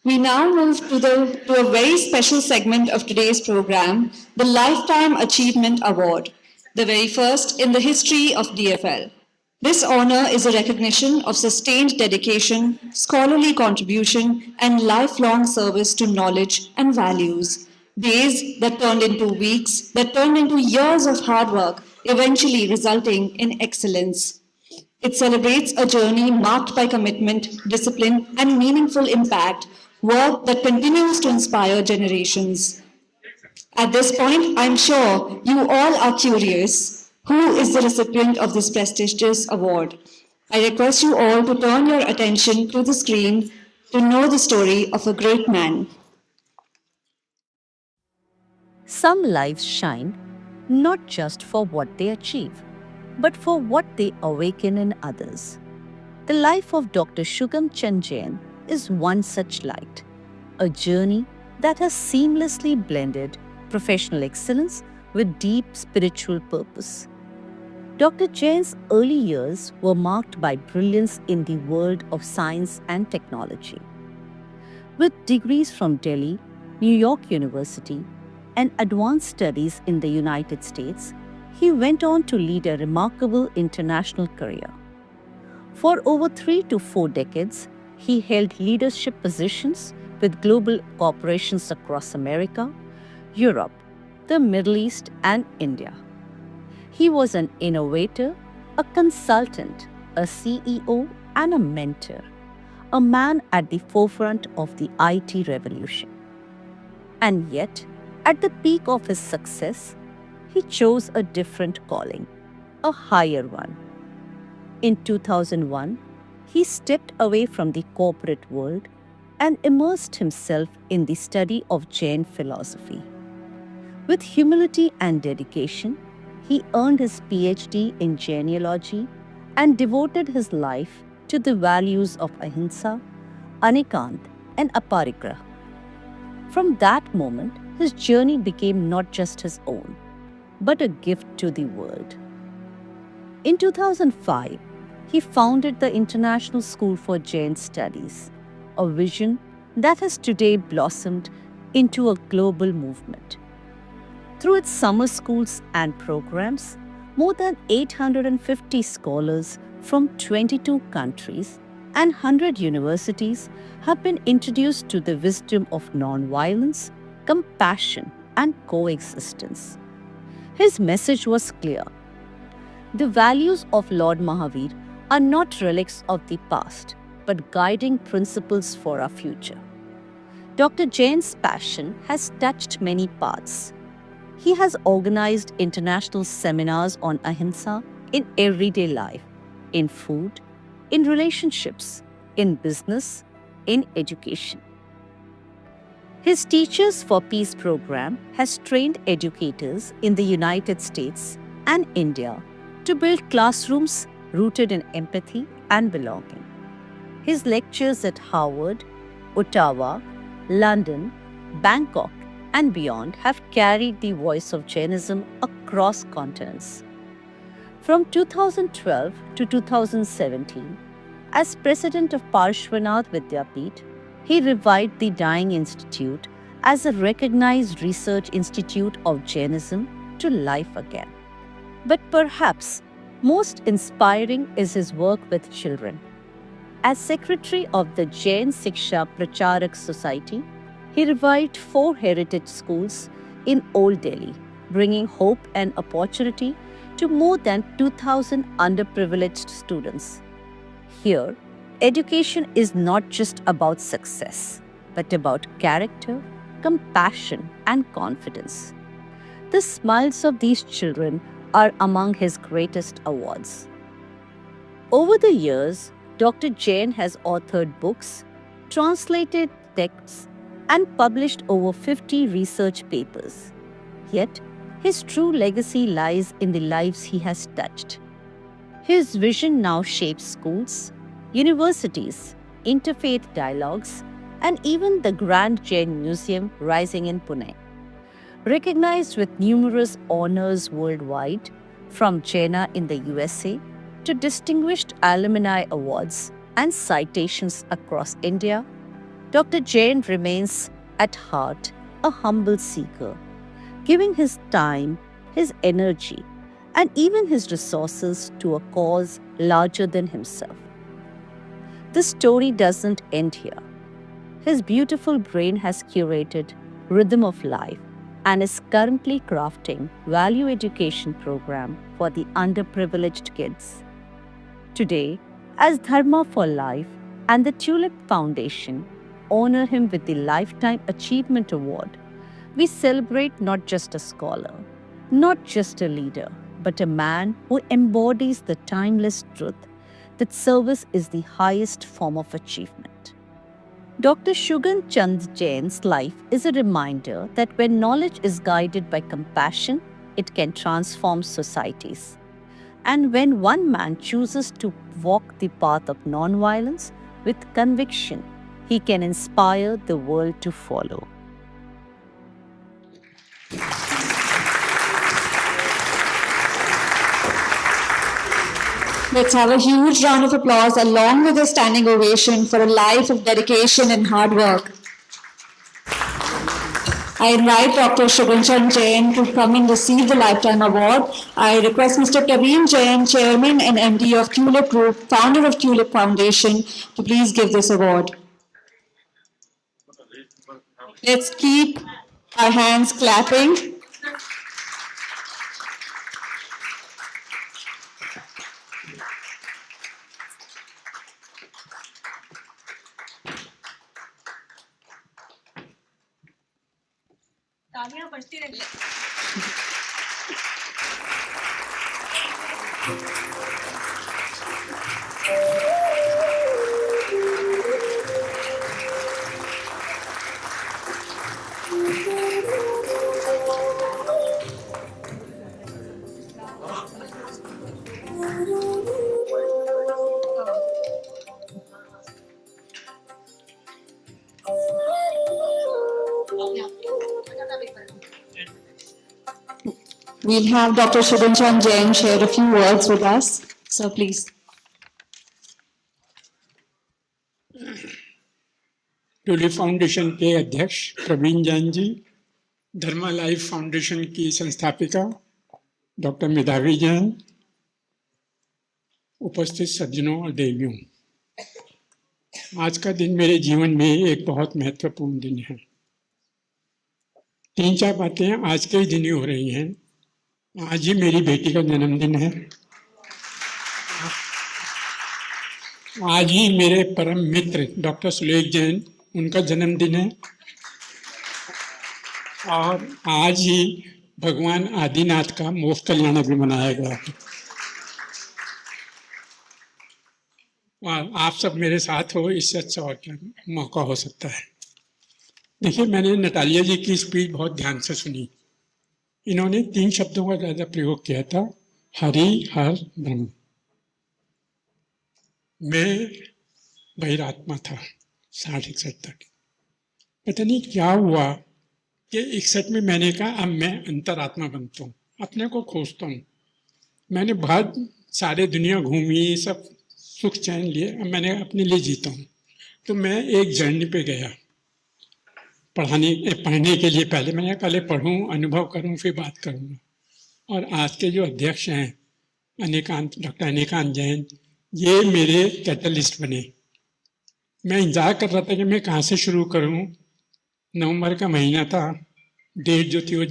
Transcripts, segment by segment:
We now move to a very special segment of today's program, the Lifetime Achievement Award, the very first in the history of DFL. This honor is a recognition of sustained dedication, scholarly contribution, and lifelong service to knowledge and values. Days that turned into weeks, that turned into years of hard work, eventually resulting in excellence. It celebrates a journey marked by commitment, discipline, and meaningful impact, work that continues to inspire generations. At this point, I'm sure you all are curious who is the recipient of this prestigious award. I request you all to turn your attention to the screen to know the story of a great man. Some lives shine not just for what they achieve, but for what they awaken in others. The life of Dr. Shugam Chand Jain is one such light, a journey that has seamlessly blended professional excellence with deep spiritual purpose. Dr. Jain's early years were marked by brilliance in the world of science and technology. With degrees from Delhi, New York University, and advanced studies in the United States, he went on to lead a remarkable international career. For over 3 to 4 decades, he held leadership positions with global corporations across America, Europe, the Middle East, and India. He was an innovator, a consultant, a CEO, and a mentor, a man at the forefront of the IT revolution. And yet, at the peak of his success, he chose a different calling, a higher one. In 2001, he stepped away from the corporate world and immersed himself in the study of Jain philosophy. With humility and dedication, he earned his PhD in genealogy and devoted his life to the values of ahimsa, anikant, and aparigraha. From that moment, his journey became not just his own, but a gift to the world. In 2005, he founded the International School for Jain Studies, a vision that has today blossomed into a global movement. Through its summer schools and programs, more than 850 scholars from 22 countries and 100 universities have been introduced to the wisdom of non-violence, compassion, and coexistence. His message was clear. The values of Lord Mahavir are not relics of the past, but guiding principles for our future. Dr. Jain's passion has touched many paths. He has organized international seminars on ahimsa in everyday life, in food, in relationships, in business, in education. His Teachers for Peace program has trained educators in the United States and India to build classrooms rooted in empathy and belonging. His lectures at Harvard, Ottawa, London, Bangkok, and beyond have carried the voice of Jainism across continents. From 2012 to 2017, as president of Parshvanath Vidyapeeth, he revived the Dying Institute as a recognized research institute of Jainism to life again. But perhaps most inspiring is his work with children. As secretary of the Jain Siksha Pracharak Society, he revived 4 heritage schools in Old Delhi, bringing hope and opportunity to more than 2,000 underprivileged students. Here, education is not just about success, but about character, compassion, and confidence. The smiles of these children are among his greatest awards. Over the years, Dr. Jain has authored books, translated texts, and published over 50 research papers. Yet, his true legacy lies in the lives he has touched. His vision now shapes schools, universities, interfaith dialogues, and even the Grand Jain Museum rising in Pune. Recognized with numerous honors worldwide, from Jaina in the USA to distinguished alumni awards and citations across India, Dr. Jain remains at heart a humble seeker, giving his time, his energy, and even his resources to a cause larger than himself. This story doesn't end here. His beautiful brain has curated Rhythm of Life and is currently crafting value education program for the underprivileged kids. Today, as Dharma for Life and the Tulip Foundation honor him with the Lifetime Achievement Award, we celebrate not just a scholar, not just a leader, but a man who embodies the timeless truth that service is the highest form of achievement. Dr. Shugan Chand Jain's life is a reminder that when knowledge is guided by compassion, it can transform societies. And when one man chooses to walk the path of nonviolence with conviction, he can inspire the world to follow. Let's have a huge round of applause along with a standing ovation for a life of dedication and hard work. I invite Dr. Shugan Chand Jain to come and receive the Lifetime Award. I request Mr. Praveen Jain, Chairman and MD of Tulip Group, founder of Tulip Foundation, to please give this award. Let's keep our hands clapping. We'll have Dr. Shugan Chand Jain share a few words with us. So please. Tulip foundation के अध्यक्ष प्रवीण जैन जी, धर्मा life foundation की संस्थापिका doctor मेधावी जैन, उपस्थित सज्जनों और देवियों, आज का दिन मेरे जीवन में एक बहुत महत्वपूर्ण दिन है। 3-4 बातें आज के ही दिन ही हो रही हैं। आज ही मेरी बेटी का जन्मदिन है। आज ही मेरे परम मित्र डॉक्टर सुलेख जैन, उनका जन्मदिन है। और आज ही भगवान आदिनाथ का मोक्ष कल्याण भी मनाया गया है। और आप सब मेरे साथ हो, इससे अच्छा और क्या मौका हो सकता है। देखिए, मैंने नटालिया जी की स्पीच बहुत ध्यान से सुनी। इन्होंने 3 शब्दों का ज़्यादा प्रयोग किया था, हरि हर ब्रह्म। मैं बहिरात्मा था 60-61 तक। पता नहीं क्या हुआ कि 61 में मैंने कहा अब मैं अंतरात्मा बनता हूँ, अपने को खोजता हूँ। मैंने बहुत सारे दुनिया घूमी, सब सुख चैन लिए, अब मैंने अपने लिए जीता हूँ। तो मैं एक जर्नी पे गया पढ़ने के लिए। पहले मैंने पहले पढ़ूँ, अनुभव करूँ, फिर बात करूँगा। और आज के जो अध्यक्ष हैं डॉक्टर अनेकांत जैन, ये मेरे कैटलिस्ट बने। मैं इंतजार कर रहा था कि मैं कहाँ से शुरू करूँ। नवंबर का महीना था, डेट जो थी वो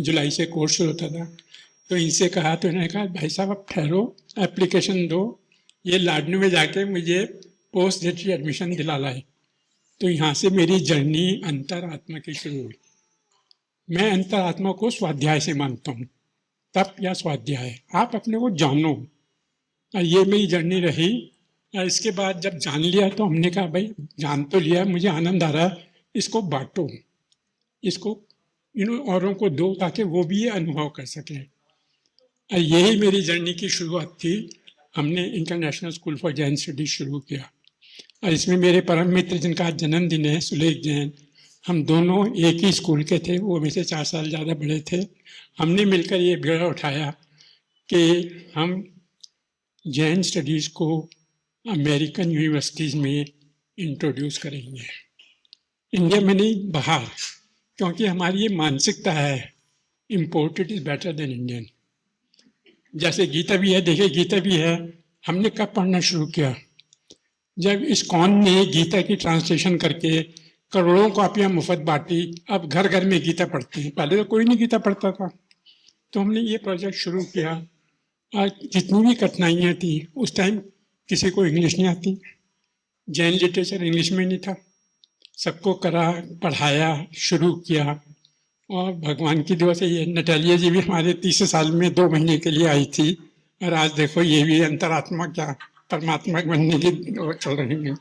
जुलाई से कोर्स शुरू होता था। तो इनसे कहा, तो इन्होंने कहा भाई साहब आप ठहरो, एप्लीकेशन दो, ये लाडनू में जाके मुझे पोस्ट ग्रेजुएट एडमिशन दिला लाए। तो यहाँ से मेरी जर्नी अंतरात्मा की शुरू हुई। मैं अंतरात्मा को स्वाध्याय से मानता हूँ, तप या स्वाध्याय, आप अपने को जानो। और ये मेरी जर्नी रही। और इसके बाद जब जान लिया तो हमने कहा भाई जान तो लिया, मुझे आनंद आ रहा है, इसको बांटो, इसको औरों को दो, ताकि वो भी ये अनुभव कर सकें। और यही मेरी जर्नी की शुरुआत थी। हमने international school for Jain studies शुरू किया। और इसमें मेरे परम मित्र जिनका आज जन्मदिन है, सुलेख जैन, हम दोनों एक ही स्कूल के थे। वो मेरे से 4 साल ज़्यादा बड़े थे। हमने मिलकर ये बेड़ा उठाया कि हम जैन स्टडीज़ को अमेरिकन यूनिवर्सिटीज़ में इंट्रोड्यूस करेंगे। इंडिया में नहीं, बाहर, क्योंकि हमारी ये मानसिकता है, imported is better than Indian. जैसे गीता भी है, देखिए गीता भी है, हमने कब पढ़ना शुरू किया? जब इस्कॉन ने गीता की ट्रांसलेशन करके करोड़ों कॉपियां मुफ्त बांटी, अब घर घर में गीता पढ़ते हैं, पहले तो कोई नहीं गीता पढ़ता था। तो हमने ये प्रोजेक्ट शुरू किया, और जितनी भी कठिनाइयाँ थी उस टाइम किसी को इंग्लिश नहीं आती, जैन लिटरेचर इंग्लिश में नहीं था, सबको करा, पढ़ाया, शुरू किया। और भगवान की दुआ से ये नटालिया जी भी हमारे 30 साल में 2 महीने के लिए आई थी, और आज देखो ये भी अंतरात्मा क्या परमात्मा बनने की वो चल रही है।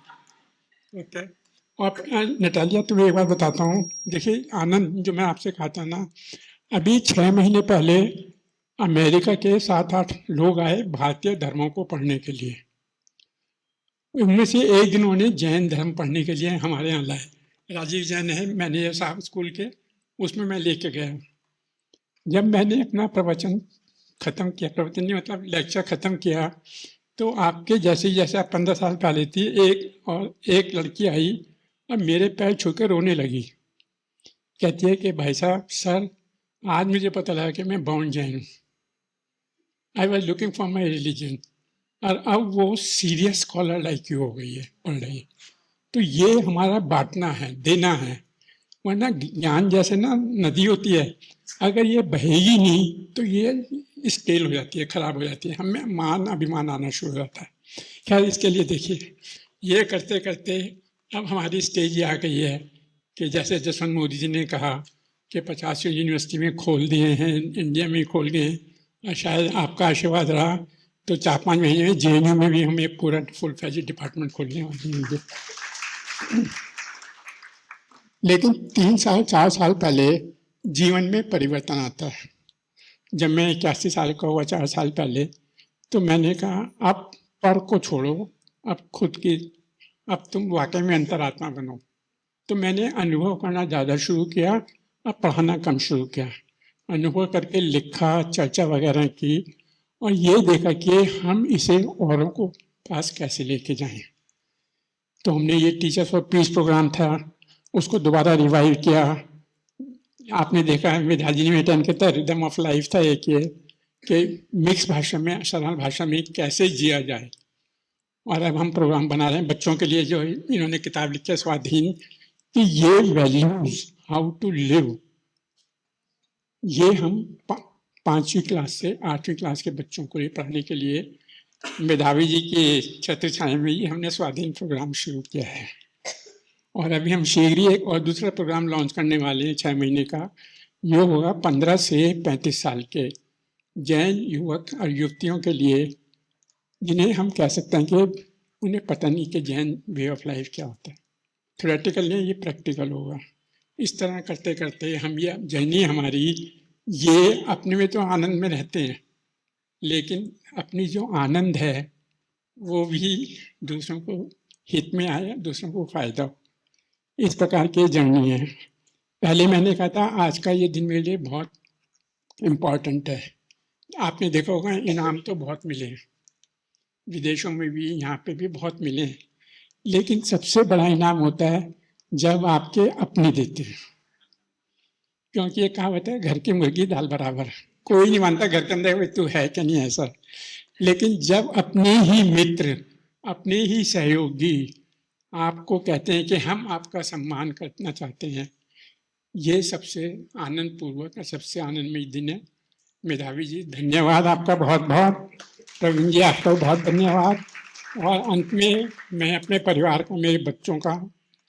ओके। और नटालिया, तुम्हें एक बात बताता हूँ, देखिए आनंद, जो मैं आपसे कहा था ना, अभी 6 महीने पहले अमेरिका के 7-8 लोग आए भारतीय धर्मों को पढ़ने के लिए। उनमें से एक दिन उन्होंने जैन धर्म पढ़ने के लिए हमारे यहाँ लाए। राजीव जैन है मैनेजर साहब स्कूल के, उसमें मैं लेके गया। जब मैंने अपना प्रवचन खत्म किया, प्रवचन नहीं मतलब लेक्चर खत्म किया, तो आपके जैसे आप 15 साल पहले थी, एक लड़की आई और मेरे पैर छूकर रोने लगी। कहती है कि भाई साहब, सर, आज मुझे पता लगा कि मैं बाउंड जैन हूँ। I was looking for my religion. और अब वो सीरियस स्कॉलर लाइक यू हो गई है, पढ़ रही है। तो ये हमारा बांटना है, देना है। वरना ज्ञान जैसे ना नदी होती है, अगर ये बहेगी नहीं तो ये स्टेल हो जाती है, खराब हो जाती है, हमें मान अभिमान आना शुरू हो जाता है। खैर, इसके लिए देखिए, ये करते करते अब हमारी स्टेज ये आ गई है कि जैसे जसवंत मोदी जी ने कहा कि 50 यूनिवर्सिटी में खोल दिए हैं, इंडिया में खोल गए, और शायद आपका आशीर्वाद रहा तो 4-5 महीने में JNU में भी हम एक पूरा फुल फ्लेज डिपार्टमेंट खोलने वाले हैं। लेकिन 3-4 साल पहले जीवन में परिवर्तन आता है। जब मैं 81 साल का हुआ 4 साल पहले, तो मैंने कहा अब पर को छोड़ो, अब तुम वाकई में अंतरात्मा बनो। तो मैंने अनुभव करना ज़्यादा शुरू किया और पढ़ाना कम शुरू किया। अनुभव करके लिखा, चर्चा वगैरह की, और ये देखा कि हम इसे औरों को पास कैसे लेके जाएं। तो हमने ये टीचर्स फॉर पीस प्रोग्राम था, उसको दोबारा रिवाइव किया। आपने देखा विद्याजी में अटेंड किया, रिदम ऑफ लाइफ था एक, ये कि मिक्स भाषा में, सरल भाषा में कैसे जिया जाए। और अब हम प्रोग्राम बना रहे हैं बच्चों के लिए, जो इन्होंने किताब लिखी है स्वाधीन, कि ये वैल्यूज, हाउ टू लिव, ये हम 5वीं क्लास से 8वीं क्लास के बच्चों को ये पढ़ने के लिए मेधावी जी के छत्र छाया में ही हमने स्वाधीन प्रोग्राम शुरू किया है। और अभी हम शीघ्र ही एक और दूसरा प्रोग्राम लॉन्च करने वाले हैं 6 महीने का। ये होगा 15 से 35 साल के जैन युवक और युवतियों के लिए, जिन्हें हम कह सकते हैं कि उन्हें पता नहीं कि जैन वे ऑफ लाइफ क्या होता है। थ्योरेटिकल नहीं, ये प्रैक्टिकल होगा। इस तरह करते करते हम ये जैनी हमारी, ये अपने में तो आनंद में रहते हैं, लेकिन अपनी जो आनंद है वो भी दूसरों को हित में आए, दूसरों को फायदा हो, इस प्रकार की जर्नी है। पहले मैंने कहा था आज का ये दिन मेरे लिए बहुत इम्पॉर्टेंट है। आपने देखा होगा इनाम तो बहुत मिले हैं, विदेशों में भी, यहाँ पे भी बहुत मिले हैं, लेकिन सबसे बड़ा इनाम होता है जब आपके अपने देते हैं। क्योंकि ये कहावत है, घर की मुर्गी दाल बराबर। कोई नहीं मानता घर के अंदर तू है क्या नहीं ऐसा, लेकिन जब अपने ही मित्र, अपने ही सहयोगी आपको कहते हैं कि हम आपका सम्मान करना चाहते हैं, ये सबसे आनंद पूर्वक और सबसे आनंदमय दिन है। मेधावी जी, धन्यवाद आपका बहुत बहुत। प्रवीण जी, आपका बहुत धन्यवाद। और अंत में मैं अपने परिवार का, मेरे बच्चों का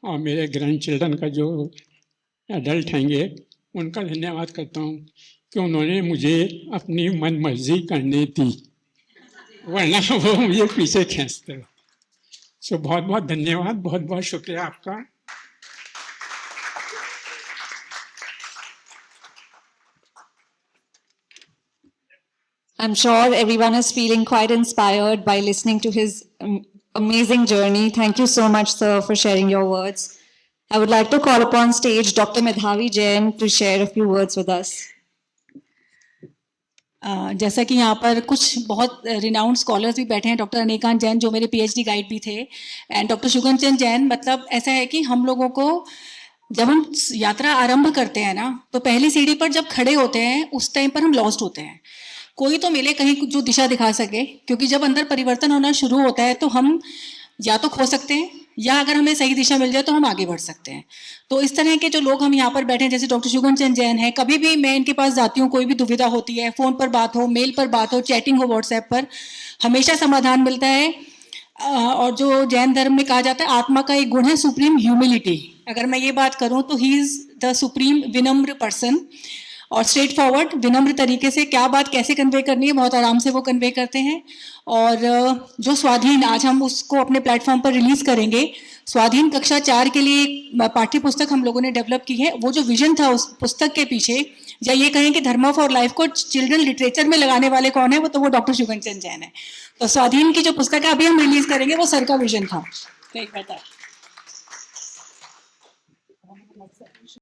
और मेरे ग्रैंड चिल्ड्रन का, जो एडल्ट हैंगे, उनका धन्यवाद करता हूँ कि उन्होंने मुझे अपनी मन मर्जी करने दी, वरना वो मुझे पीछे खींचते। सो बहुत बहुत धन्यवाद, बहुत बहुत शुक्रिया आपका। I'm sure everyone is feeling quite inspired by listening to his amazing journey. Thank you so much, sir, for sharing your words. I would like to call upon stage Dr. Medhavi Jain to share a few words with us. जैसा कि यहाँ पर कुछ बहुत renowned scholars भी बैठे हैं, doctor अनेकांत Jain जो मेरे PhD गाइड भी थे, एंड डॉक्टर शुगम चंद जैन, मतलब ऐसा है कि हम लोगों को जब हम यात्रा आरंभ करते हैं ना, तो पहली सीढ़ी पर जब खड़े होते हैं उस टाइम पर हम लॉस्ट होते हैं। कोई तो मिले कहीं जो दिशा दिखा सके, क्योंकि जब अंदर परिवर्तन होना शुरू होता है तो हम या तो खो सकते हैं, या अगर हमें सही दिशा मिल जाए तो हम आगे बढ़ सकते हैं। तो इस तरह के जो लोग हम यहाँ पर बैठे हैं, जैसे डॉक्टर शुगम चंद जैन है, कभी भी मैं इनके पास जाती हूँ, कोई भी दुविधा होती है, फोन पर बात हो, मेल पर बात हो, चैटिंग हो व्हाट्सएप पर, हमेशा समाधान मिलता है। और जो जैन धर्म में कहा जाता है आत्मा का एक गुण है सुप्रीम ह्यूमिलिटी। अगर मैं ये बात करूं तो ही इज द सुप्रीम विनम्र पर्सन, और स्ट्रेट फॉरवर्ड विनम्र तरीके से क्या बात कैसे कन्वे करनी है बहुत आराम से वो कन्वे करते हैं। और जो स्वाधीन, आज हम उसको अपने प्लेटफॉर्म पर रिलीज करेंगे, स्वाधीन कक्षा 4 के लिए एक पाठ्य पुस्तक हम लोगों ने डेवलप की है। वो जो विजन था उस पुस्तक के पीछे, या ये कहें कि धर्मा फॉर लाइफ को चिल्ड्रन लिटरेचर में लगाने वाले कौन है, वो डॉक्टर शुगम चंद जैन है। तो स्वाधीन की जो पुस्तक है अभी हम रिलीज करेंगे, वो सर का विजन था।